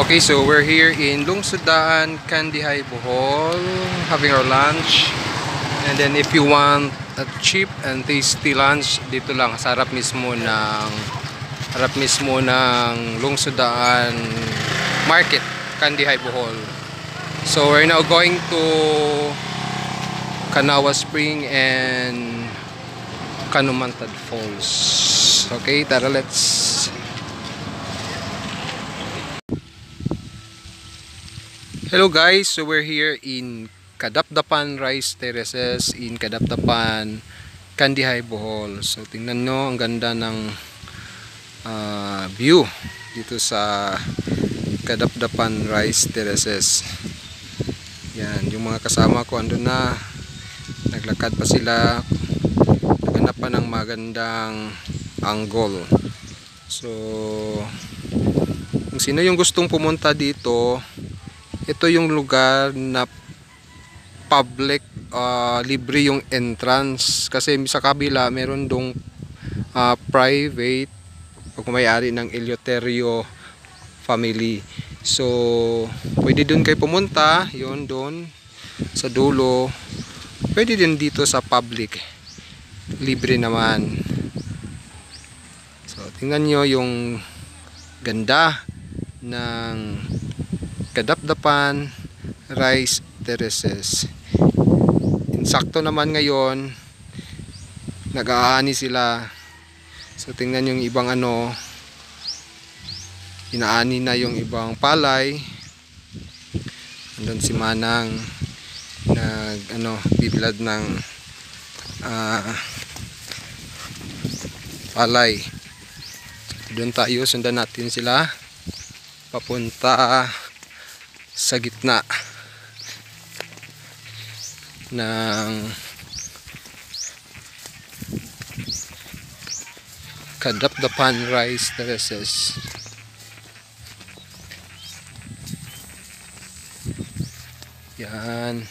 Okay, so we're here in Lungsodaan, Kandihay, Bohol, having our lunch. And then if you want a cheap and tasty lunch, dito lang sa harap mismo ng Lungsodaan Market, Kandihay, Bohol. So we're now going to Kanawa Spring and Kanumantad Falls. Okay, tara, let's. Hello guys, so we're here in Kadapdapan Rice Terraces in Kadapdapan, Kandihay, Bohol. So tingnan nyo, ang ganda ng view dito sa Kadapdapan Rice Terraces. Yan, yung mga kasama ko andun na, naglakad pa sila, naghanap pa ng magandang angle. So kung sino yung gustong pumunta dito, ito yung lugar na public, libre yung entrance, kasi sa kabila meron dong private pagmamayari ng Eleuterio family. So pwede dun kayo pumunta, yun dun sa dulo. Pwede din dito sa public, libre naman. So tingnan nyo yung ganda ng Kadapdapan Rice Terraces. Insakto naman ngayon, nag-aani sila. So tingnan yung ibang inaani na yung ibang palay. Andun si Manang bibilad ng palay. Doon tayo, sundan natin sila papunta sa gitna ng Kadapdapan Rice Terraces. Yan.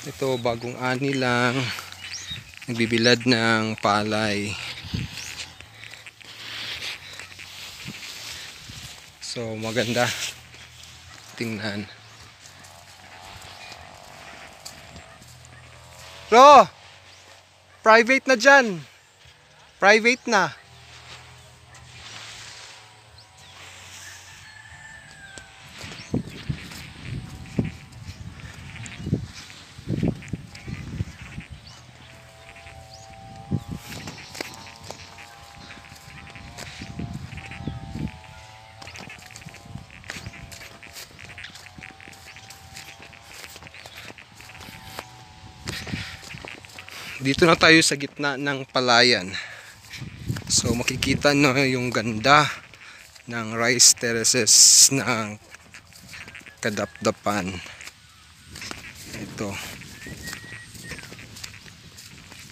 Ito, bagong ani lang, nagbibilad ng palay. So maganda tingnan. Bro, private na dyan, private na. Dito na tayo sa gitna ng palayan. So makikita nyo yung ganda ng rice terraces ng Kadapdapan. Ito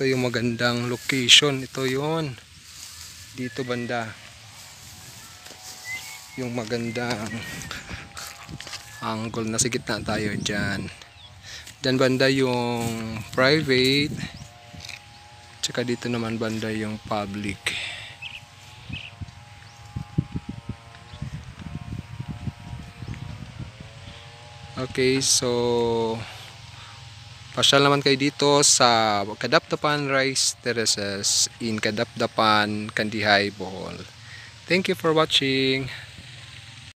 yung magandang location. Ito yun, dito banda yung magandang angle. Nasa gitna tayo dyan. Dyan banda yung private, tsaka dito naman banda yung public. Okay, so pasyal naman kayo dito sa Kadapdapan Rice Terraces in Kadapdapan, Kandihay, Bohol. Thank you for watching.